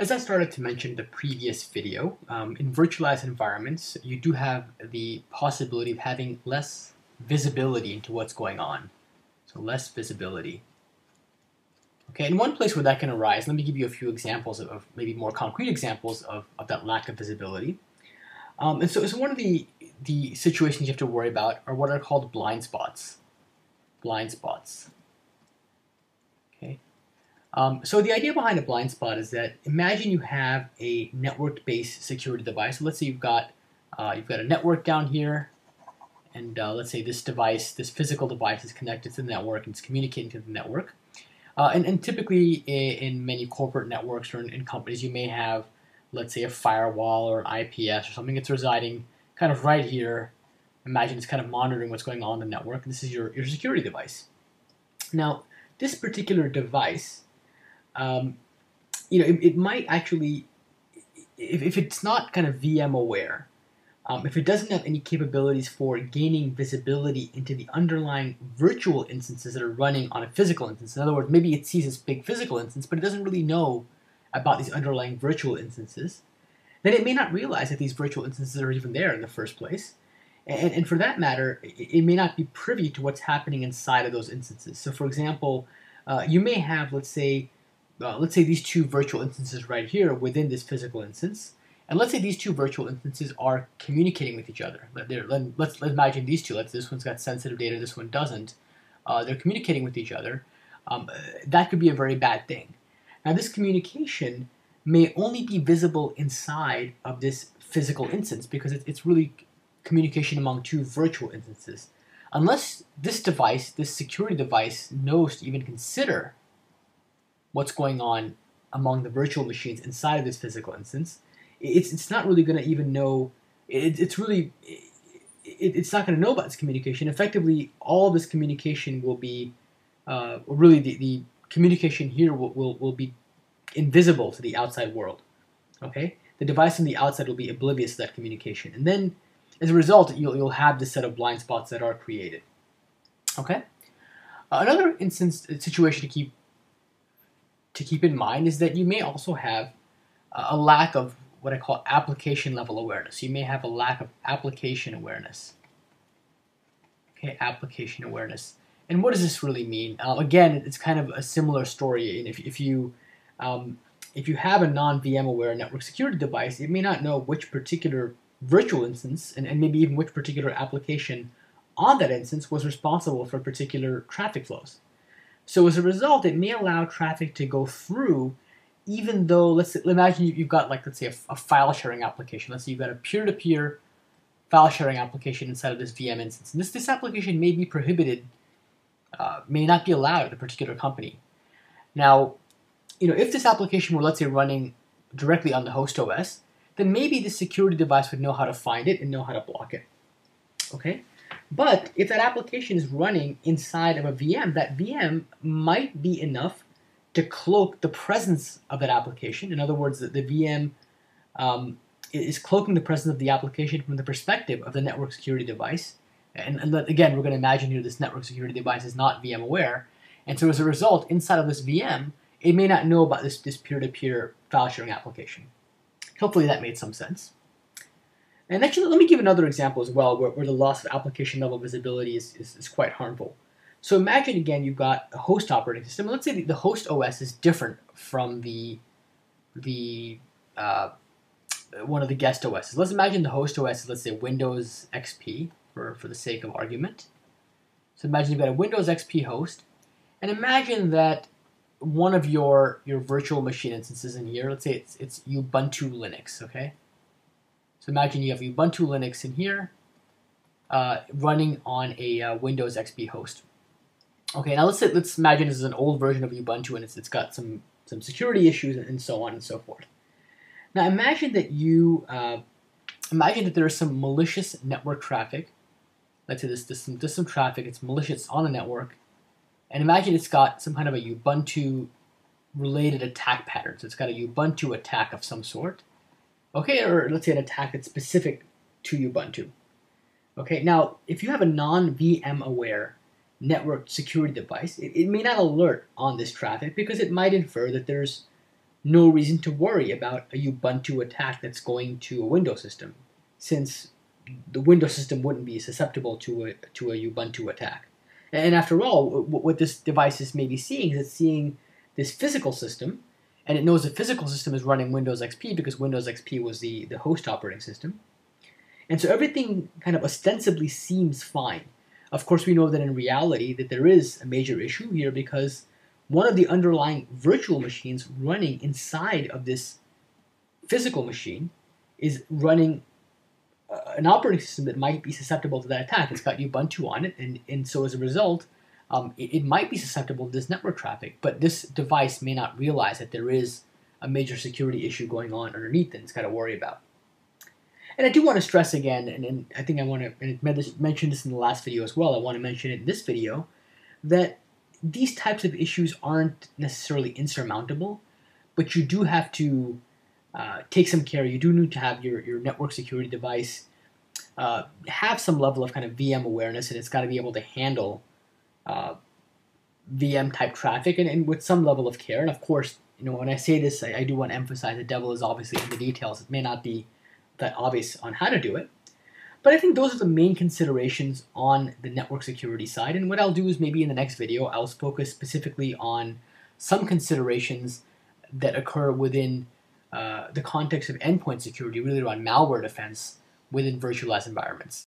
As I started to mention in the previous video, in virtualized environments, you do have the possibility of having less visibility into what's going on. So less visibility. Okay, and one place where that can arise, let me give you a few examples of maybe more concrete examples of that lack of visibility. And so one of the situations you have to worry about are what are called blind spots. Blind spots. Okay. So the idea behind a blind spot is that imagine you have a network-based security device. So let's say you've got a network down here, and let's say this device, this physical device, is connected to the network and it's communicating to the network. And typically in many corporate networks or in companies, you may have, let's say, a firewall or an IPS or something that's residing kind of right here. Imagine it's kind of monitoring what's going on in the network. This is your security device. Now, this particular device, it might actually, if it's not kind of VM aware, if it doesn't have any capabilities for gaining visibility into the underlying virtual instances that are running on a physical instance. In other words, maybe it sees this big physical instance, but it doesn't really know about these underlying virtual instances, then it may not realize that these virtual instances are even there in the first place. And for that matter, it may not be privy to what's happening inside of those instances. So for example, you may have, let's say these two virtual instances right here within this physical instance. And let's say these two virtual instances are communicating with each other. Let's imagine these two. This one's got sensitive data, this one doesn't. They're communicating with each other. That could be a very bad thing. Now, this communication may only be visible inside of this physical instance because it's really communication among two virtual instances. Unless this device, this security device, knows to even consider what's going on among the virtual machines inside of this physical instance, it's not really going to even know. It's not going to know about this communication. Effectively, all this communication will be, really the communication here will be invisible to the outside world. Okay, the device on the outside will be oblivious to that communication, and then as a result, you'll have this set of blind spots that are created. Okay, another situation to keep in mind is that you may also have a lack of what I call application level awareness. You may have a lack of application awareness. Okay, application awareness. And what does this really mean? Again, it's kind of a similar story. And if you have a non-VM aware network security device, it may not know which particular virtual instance and maybe even which particular application on that instance was responsible for particular traffic flows. So as a result, it may allow traffic to go through even though, let's imagine you've got, let's say, a file sharing application. Let's say you've got a peer-to-peer file sharing application inside of this VM instance. And this application may be prohibited, may not be allowed at a particular company. Now, if this application were, let's say, running directly on the host OS, then maybe the security device would know how to find it and know how to block it. Okay? But if that application is running inside of a VM, that VM might be enough to cloak the presence of that application. In other words, the VM is cloaking the presence of the application from the perspective of the network security device. And again, we're going to imagine here this network security device is not VM aware. And so as a result, inside of this VM, it may not know about this peer-to-peer file sharing application. Hopefully that made some sense. And actually, let me give another example as well where the loss of application level visibility is quite harmful. So imagine, again, you've got a host operating system. Let's say the host OS is different from one of the guest OSs. Let's imagine the host OS is, let's say, Windows XP for the sake of argument. So imagine you've got a Windows XP host, and imagine that one of your virtual machine instances in here, let's say it's Ubuntu Linux, okay? So imagine you have Ubuntu Linux in here running on a Windows XP host. Okay, now let's imagine this is an old version of Ubuntu and it's got some security issues and so on and so forth. Now imagine that there is some malicious network traffic. Let's say there's some traffic, it's malicious on the network, and imagine it's got some kind of a Ubuntu related attack pattern. So it's got a Ubuntu attack of some sort. Okay, or let's say an attack that's specific to Ubuntu. Okay, now if you have a non-VM aware network security device, it may not alert on this traffic because it might infer that there's no reason to worry about a Ubuntu attack that's going to a Windows system, since the Windows system wouldn't be susceptible to a Ubuntu attack. And after all, what this device is maybe seeing is it's seeing this physical system, and it knows the physical system is running Windows XP because Windows XP was the host operating system. And so everything kind of ostensibly seems fine. Of course, we know that in reality that there is a major issue here because one of the underlying virtual machines running inside of this physical machine is running an operating system that might be susceptible to that attack. It's got Ubuntu on it, and so as a result, it might be susceptible to this network traffic. But this device may not realize that there is a major security issue going on underneath that it's got to worry about. And I do want to stress again, and I think I want to, and I mentioned this in the last video as well, I want to mention it in this video, that these types of issues aren't necessarily insurmountable, but you do have to take some care. You do need to have your network security device have some level of kind of VM awareness, and it's got to be able to handle VM type traffic and with some level of care. And of course, when I say this, I do want to emphasize the devil is obviously in the details. It may not be that obvious on how to do it. But I think those are the main considerations on the network security side. And what I'll do is maybe in the next video, I'll focus specifically on some considerations that occur within the context of endpoint security, really around malware defense within virtualized environments.